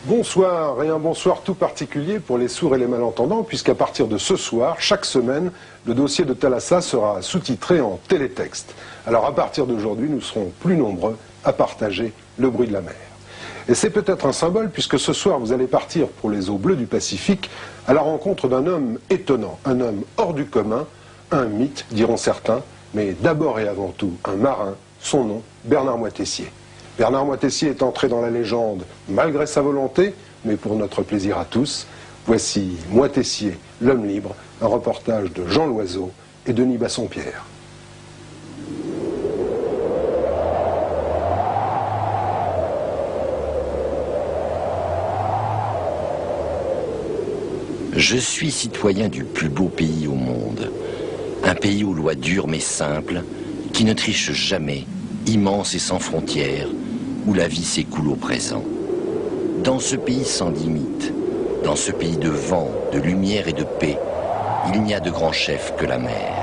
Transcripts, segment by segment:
Bonsoir et un bonsoir tout particulier pour les sourds et les malentendants, puisqu'à partir de ce soir, chaque semaine, le dossier de Thalassa sera sous-titré en télétexte. Alors à partir d'aujourd'hui, nous serons plus nombreux à partager le bruit de la mer. Et c'est peut-être un symbole, puisque ce soir, vous allez partir pour les eaux bleues du Pacifique à la rencontre d'un homme étonnant, un homme hors du commun, un mythe, diront certains, mais d'abord et avant tout un marin, son nom, Bernard Moitessier. Bernard Moitessier est entré dans la légende malgré sa volonté, mais pour notre plaisir à tous. Voici Moitessier, l'homme libre, un reportage de Jean Loiseau et Denis Bassompierre. Je suis citoyen du plus beau pays au monde. Un pays aux lois dures mais simples, qui ne triche jamais, immense et sans frontières, où la vie s'écoule au présent. Dans ce pays sans limite, dans ce pays de vent, de lumière et de paix, il n'y a de grand chef que la mer.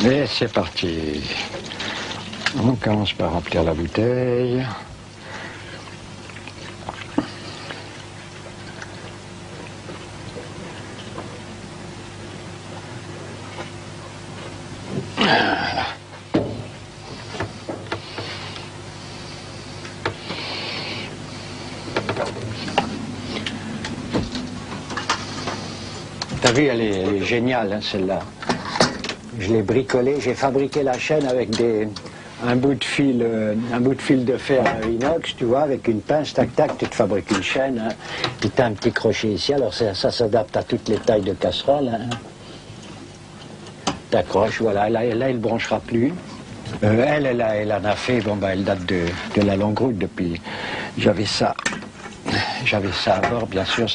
Et c'est parti. On commence par remplir la bouteille. Voilà. T'as vu, elle est géniale, hein, celle-là. Je l'ai bricolé, j'ai fabriqué la chaîne avec un bout de fil de fer inox, tu vois, avec une pince, tac tac, tu te fabriques une chaîne, hein. Puis tu as un petit crochet ici, alors ça s'adapte à toutes les tailles de casserole. Hein. T'accroches, voilà, là il ne branchera plus. Elle en a fait, bon, elle date de la longue route depuis. J'avais ça à bord, bien sûr,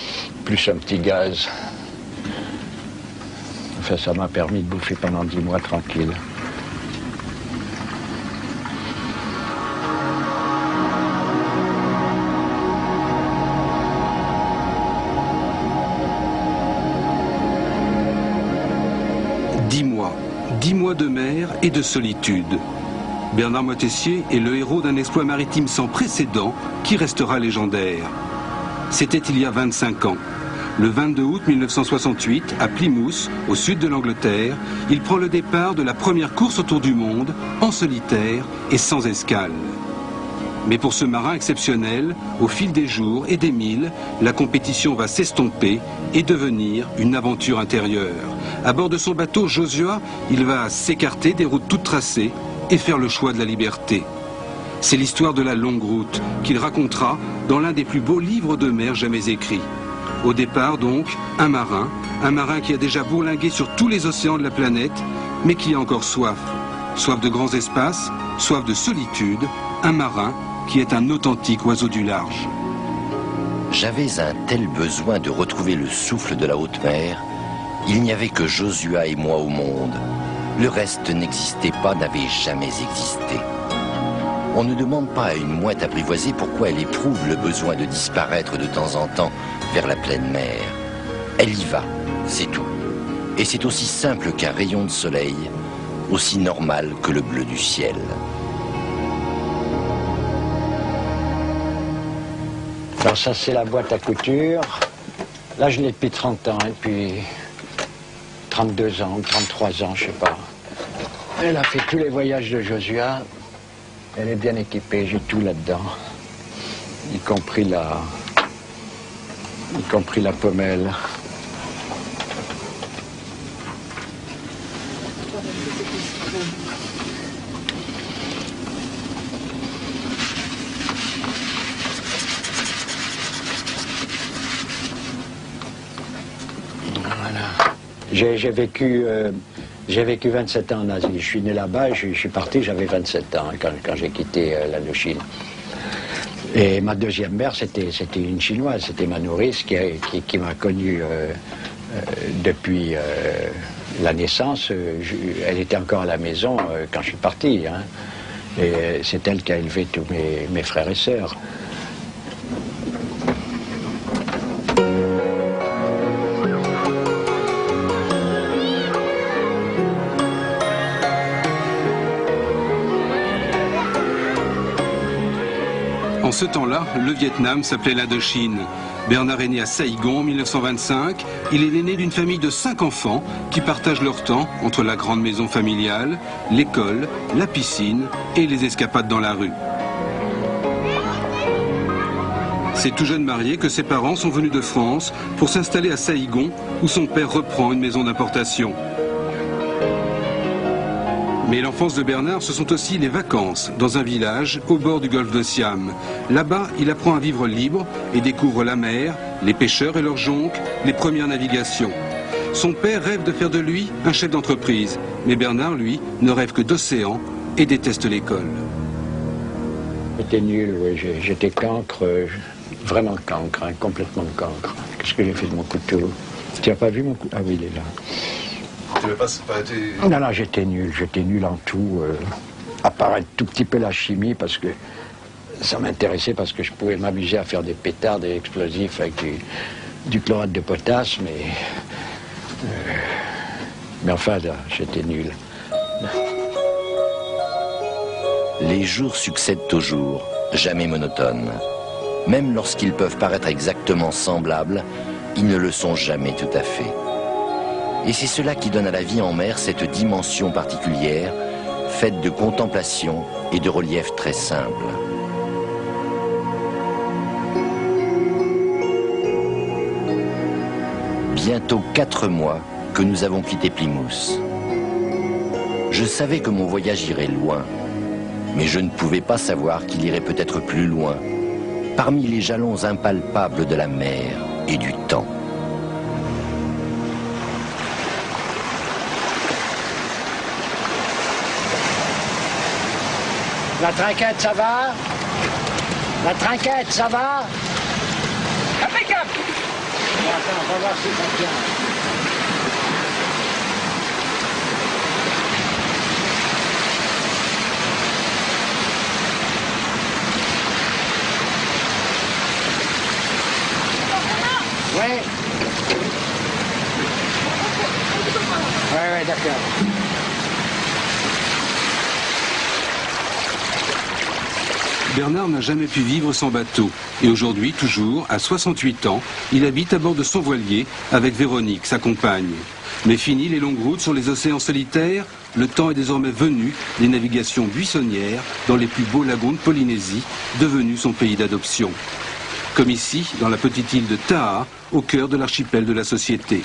plus un petit gaz. Enfin, ça m'a permis de bouffer pendant 10 mois tranquille. Dix mois de mer et de solitude. Bernard Moitessier est le héros d'un exploit maritime sans précédent qui restera légendaire. C'était il y a 25 ans. Le 22 août 1968, à Plymouth, au sud de l'Angleterre, il prend le départ de la première course autour du monde, en solitaire et sans escale. Mais pour ce marin exceptionnel, au fil des jours et des milles, la compétition va s'estomper et devenir une aventure intérieure. À bord de son bateau Josua, il va s'écarter des routes toutes tracées et faire le choix de la liberté. C'est l'histoire de la longue route qu'il racontera dans l'un des plus beaux livres de mer jamais écrits. Au départ donc, un marin qui a déjà bourlingué sur tous les océans de la planète, mais qui a encore soif. Soif de grands espaces, soif de solitude, un marin qui est un authentique oiseau du large. J'avais un tel besoin de retrouver le souffle de la haute mer. Il n'y avait que Josua et moi au monde. Le reste n'existait pas, n'avait jamais existé. On ne demande pas à une mouette apprivoisée pourquoi elle éprouve le besoin de disparaître de temps en temps vers la pleine mer. Elle y va, c'est tout. Et c'est aussi simple qu'un rayon de soleil, aussi normal que le bleu du ciel. Alors ça c'est la boîte à couture. Là je l'ai depuis 30 ans et puis 32 ans, 33 ans, je sais pas. Elle a fait tous les voyages de Josua. Elle est bien équipée, j'ai tout là-dedans. Y compris la pommelle. J'ai vécu 27 ans en Asie. Je suis né là-bas, je suis parti, j'avais 27 ans quand j'ai quitté l'Indochine. Et ma deuxième mère, c'était une Chinoise, c'était ma nourrice qui m'a connu depuis la naissance. Elle était encore à la maison quand je suis parti. Hein. Et c'est elle qui a élevé tous mes frères et sœurs. En ce temps-là, le Vietnam s'appelait l'Indochine. Bernard est né à Saigon en 1925. Il est l'aîné d'une famille de 5 enfants qui partagent leur temps entre la grande maison familiale, l'école, la piscine et les escapades dans la rue. C'est tout jeune marié que ses parents sont venus de France pour s'installer à Saigon où son père reprend une maison d'importation. Mais l'enfance de Bernard, ce sont aussi les vacances dans un village au bord du golfe de Siam. Là-bas, il apprend à vivre libre et découvre la mer, les pêcheurs et leurs jonques, les premières navigations. Son père rêve de faire de lui un chef d'entreprise, mais Bernard, lui, ne rêve que d'océan et déteste l'école. J'étais nul, oui, j'étais cancre, vraiment cancre, hein, complètement cancre. Qu'est-ce que j'ai fait de mon couteau? Tu n'as pas vu mon couteau? Ah oui, il est là. Tu n'avais pas été... Non, j'étais nul en tout, à part un tout petit peu la chimie, parce que ça m'intéressait, parce que je pouvais m'amuser à faire des pétards, des explosifs avec du chlorate de potasse, mais enfin, là, j'étais nul. Les jours succèdent aux jours, jamais monotones. Même lorsqu'ils peuvent paraître exactement semblables, ils ne le sont jamais tout à fait. Et c'est cela qui donne à la vie en mer cette dimension particulière, faite de contemplation et de relief très simple. Bientôt 4 mois que nous avons quitté Plymouth. Je savais que mon voyage irait loin, mais je ne pouvais pas savoir qu'il irait peut-être plus loin, parmi les jalons impalpables de la mer et du temps. La trinquette, ça va? La trinquette, ça va? Impeccable! Bon, attends, on va voir si ça tient. Ouais. Ouais, d'accord. Bernard n'a jamais pu vivre sans bateau. Et aujourd'hui, toujours, à 68 ans, il habite à bord de son voilier avec Véronique, sa compagne. Mais fini les longues routes sur les océans solitaires, le temps est désormais venu des navigations buissonnières dans les plus beaux lagons de Polynésie, devenus son pays d'adoption. Comme ici, dans la petite île de Taha, au cœur de l'archipel de la Société.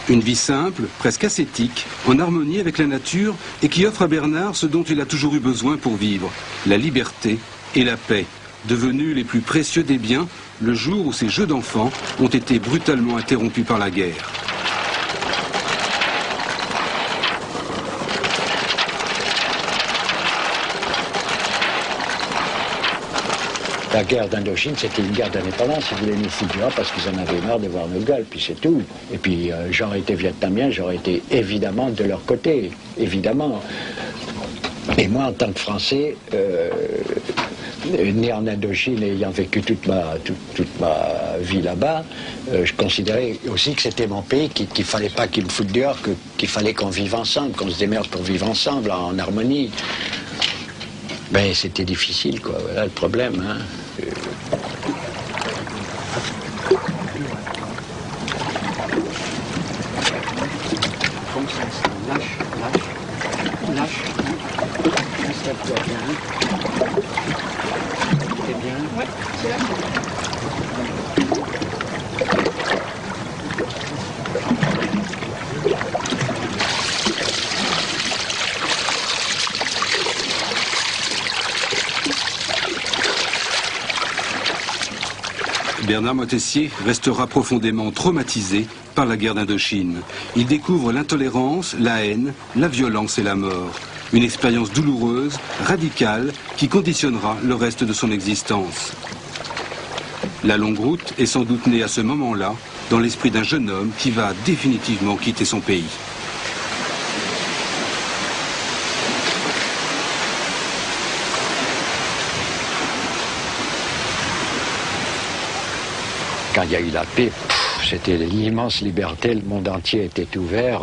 Une vie simple, presque ascétique, en harmonie avec la nature et qui offre à Bernard ce dont il a toujours eu besoin pour vivre, la liberté et la paix, devenus les plus précieux des biens le jour où ses jeux d'enfants ont été brutalement interrompus par la guerre. La guerre d'Indochine, c'était une guerre d'indépendance. Ils voulaient nous foutre dehors parce qu'ils en avaient marre de voir nos gueules, puis c'est tout. Et puis, j'aurais été vietnamien, j'aurais été évidemment de leur côté, évidemment. Et moi, en tant que Français, né en Indochine et ayant vécu toute ma vie là-bas, je considérais aussi que c'était mon pays, qu'il ne fallait pas qu'ils me foutent dehors, qu'il fallait qu'on vive ensemble, qu'on se démerde pour vivre ensemble, en harmonie. Ben, c'était difficile, quoi. Voilà le problème, hein. Comme ça, lâche. Installe-toi bien. C'est bien? Ouais, c'est là. Bernard Moitessier restera profondément traumatisé par la guerre d'Indochine. Il découvre l'intolérance, la haine, la violence et la mort. Une expérience douloureuse, radicale, qui conditionnera le reste de son existence. La longue route est sans doute née à ce moment-là, dans l'esprit d'un jeune homme qui va définitivement quitter son pays. Quand il y a eu la paix, c'était l'immense liberté, le monde entier était ouvert.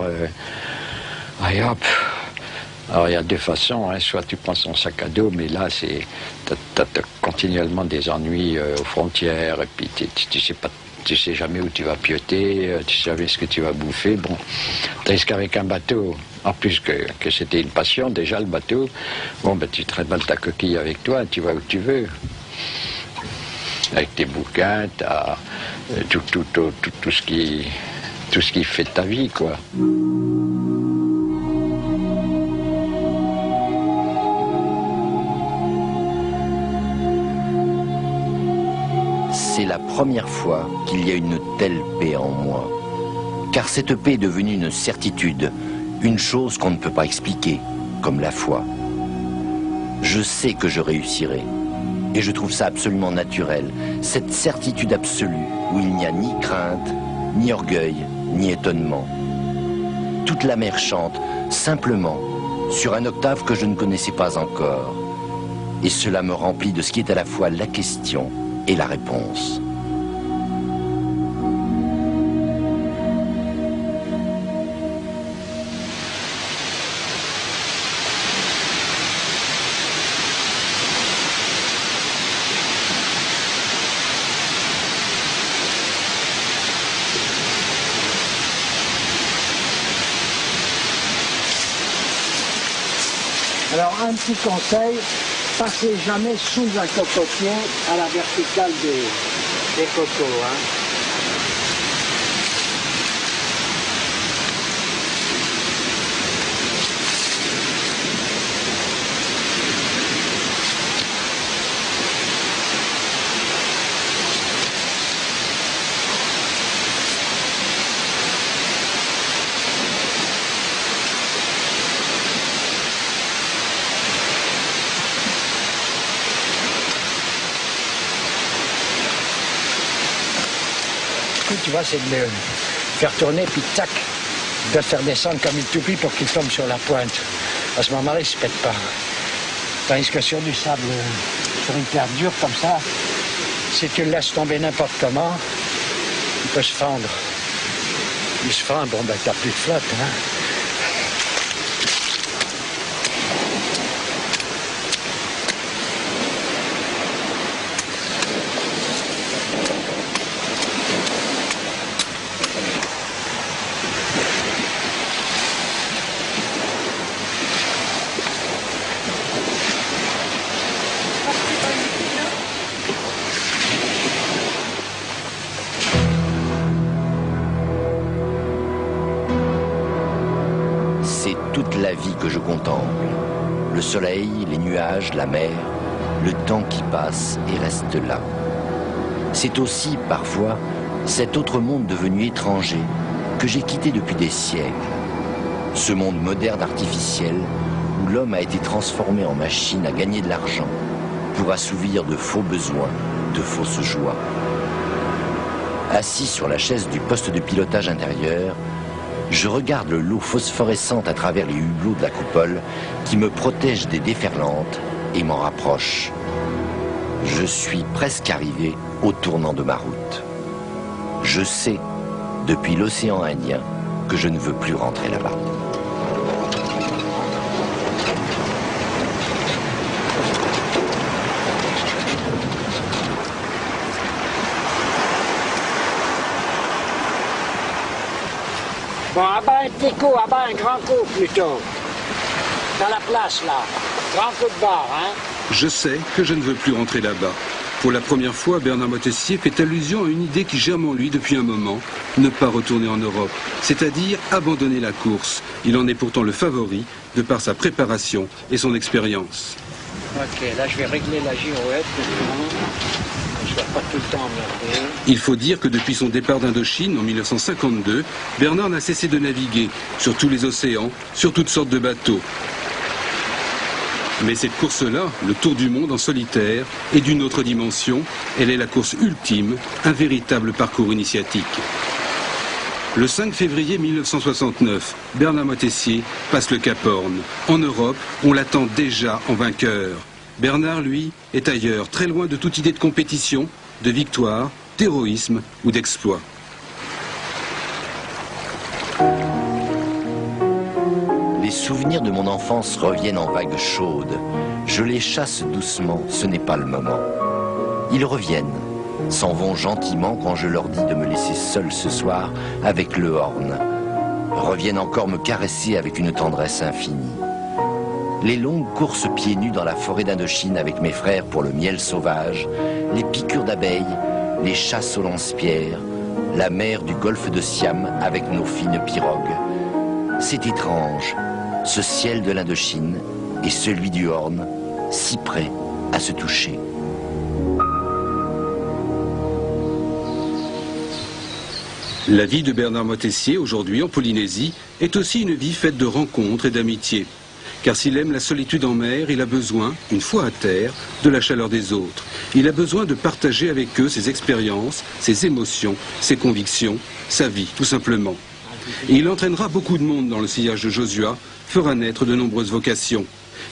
Allez hop. Alors il y a deux façons, hein. Soit tu prends son sac à dos, mais là c'est t'as continuellement des ennuis aux frontières, et puis tu sais jamais où tu vas pioter, tu sais jamais ce que tu vas bouffer. Bon, tandis qu'avec un bateau, en plus que c'était une passion déjà le bateau, bon ben tu traînes mal ta coquille avec toi, tu vas où tu veux. Avec tes bouquins, t'as tout ce qui fait de ta vie, quoi. C'est la première fois qu'il y a une telle paix en moi. Car cette paix est devenue une certitude, une chose qu'on ne peut pas expliquer, comme la foi. Je sais que je réussirai. Et je trouve ça absolument naturel, cette certitude absolue où il n'y a ni crainte, ni orgueil, ni étonnement. Toute la mer chante, simplement, sur un octave que je ne connaissais pas encore. Et cela me remplit de ce qui est à la fois la question et la réponse. Alors un petit conseil, passez jamais sous un cocotier à la verticale des cocos. Hein. Tu vois, c'est de le faire tourner, puis tac, de le faire descendre comme une toupie pour qu'il tombe sur la pointe. À ce moment-là, il ne se pète pas. Tandis que sur du sable, sur une terre dure comme ça, si tu le laisses tomber n'importe comment, il peut se fendre. Il se fend, bon ben t'as plus de flotte, hein. Toute la vie que je contemple. Le soleil, les nuages, la mer, le temps qui passe et reste là. C'est aussi, parfois, cet autre monde devenu étranger que j'ai quitté depuis des siècles. Ce monde moderne artificiel où l'homme a été transformé en machine à gagner de l'argent pour assouvir de faux besoins, de fausses joies. Assis sur la chaise du poste de pilotage intérieur, je regarde l'eau phosphorescente à travers les hublots de la coupole qui me protège des déferlantes et m'en rapproche. Je suis presque arrivé au tournant de ma route. Je sais, depuis l'océan Indien, que je ne veux plus rentrer là-bas. Bon, abat un petit coup, abat un grand coup plutôt. Dans la place là. Grand coup de barre, hein. Je sais que je ne veux plus rentrer là-bas. Pour la première fois, Bernard Moitessier fait allusion à une idée qui germe en lui depuis un moment, ne pas retourner en Europe, c'est-à-dire abandonner la course. Il en est pourtant le favori, de par sa préparation et son expérience. Ok, là je vais régler la girouette. Je dois pas tout le temps emmerder. Il faut dire que depuis son départ d'Indochine en 1952, Bernard n'a cessé de naviguer sur tous les océans, sur toutes sortes de bateaux. Mais cette course-là, le tour du monde en solitaire, est d'une autre dimension. Elle est la course ultime, un véritable parcours initiatique. Le 5 février 1969, Bernard Moitessier passe le Cap Horn. En Europe, on l'attend déjà en vainqueur. Bernard, lui, est ailleurs, très loin de toute idée de compétition, de victoire, d'héroïsme ou d'exploit. Les souvenirs de mon enfance reviennent en vagues chaudes. Je les chasse doucement, ce n'est pas le moment. Ils reviennent, s'en vont gentiment quand je leur dis de me laisser seul ce soir avec le Horn. Reviennent encore me caresser avec une tendresse infinie. Les longues courses pieds nus dans la forêt d'Indochine avec mes frères pour le miel sauvage, les piqûres d'abeilles, les chasses aux lance-pierres, la mer du golfe de Siam avec nos fines pirogues. C'est étrange, ce ciel de l'Indochine et celui du Horn, si près à se toucher. La vie de Bernard Moitessier, aujourd'hui en Polynésie, est aussi une vie faite de rencontres et d'amitié. Car s'il aime la solitude en mer, il a besoin, une fois à terre, de la chaleur des autres. Il a besoin de partager avec eux ses expériences, ses émotions, ses convictions, sa vie, tout simplement. Et il entraînera beaucoup de monde dans le sillage de Josua, fera naître de nombreuses vocations.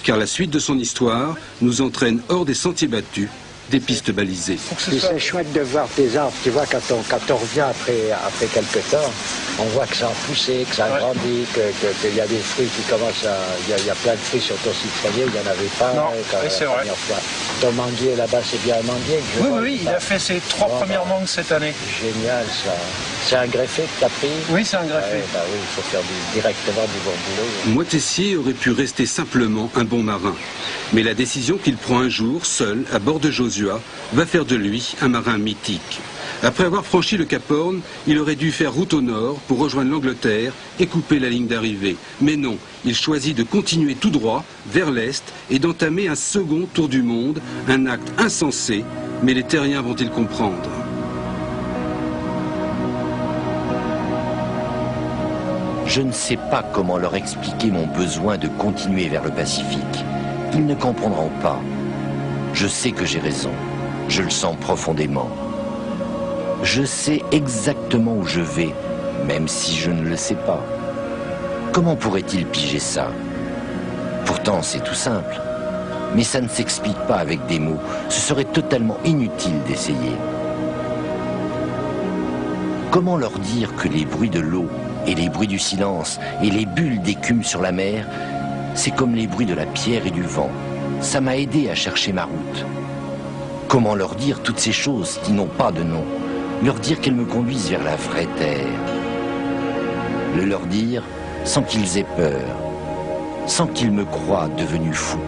Car la suite de son histoire nous entraîne hors des sentiers battus, des pistes balisées. C'est chouette de voir tes arbres, tu vois, quand on revient après quelques temps, on voit que ça a poussé, que ça a grandi, qu'il y a des fruits qui commencent à... Il y a plein de fruits sur ton citronnier, il n'y en avait pas. Non, oui, c'est vrai. Fois. Ton manguier là-bas, c'est bien un manguier que je vois, Oui, il a fait ses 3 premières mangues cette année. Génial, ça. C'est un greffé que tu as pris? Oui, c'est un greffé. Bah oui, il faut faire directement du bon boulot. Moitessier aurait pu rester simplement un bon marin. Mais la décision qu'il prend un jour, seul, à bord de Josua, va faire de lui un marin mythique. Après avoir franchi le Cap Horn, il aurait dû faire route au nord pour rejoindre l'Angleterre et couper la ligne d'arrivée. Mais non, il choisit de continuer tout droit vers l'est et d'entamer un second tour du monde, un acte insensé, mais les terriens vont-ils comprendre ? Je ne sais pas comment leur expliquer mon besoin de continuer vers le Pacifique. Ils ne comprendront pas. Je sais que j'ai raison. Je le sens profondément. Je sais exactement où je vais, même si je ne le sais pas. Comment pourrait-il piger ça? Pourtant, c'est tout simple. Mais ça ne s'explique pas avec des mots. Ce serait totalement inutile d'essayer. Comment leur dire que les bruits de l'eau et les bruits du silence et les bulles d'écume sur la mer, c'est comme les bruits de la pierre et du vent. Ça m'a aidé à chercher ma route. Comment leur dire toutes ces choses qui n'ont pas de nom? Leur dire qu'elles me conduisent vers la vraie terre. Le leur dire sans qu'ils aient peur, sans qu'ils me croient devenu fou.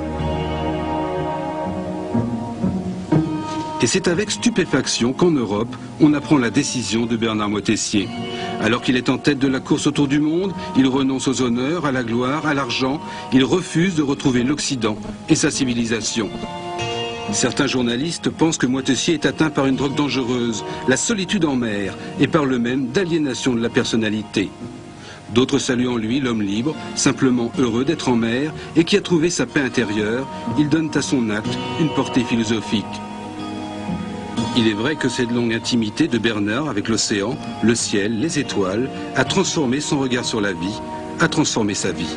Et c'est avec stupéfaction qu'en Europe, on apprend la décision de Bernard Moitessier. Alors qu'il est en tête de la course autour du monde, il renonce aux honneurs, à la gloire, à l'argent. Il refuse de retrouver l'Occident et sa civilisation. Certains journalistes pensent que Moitessier est atteint par une drogue dangereuse, la solitude en mer, et par le même d'aliénation de la personnalité. D'autres saluent en lui l'homme libre, simplement heureux d'être en mer et qui a trouvé sa paix intérieure. Ils donnent à son acte une portée philosophique. Il est vrai que cette longue intimité de Bernard avec l'océan, le ciel, les étoiles, a transformé son regard sur la vie, a transformé sa vie.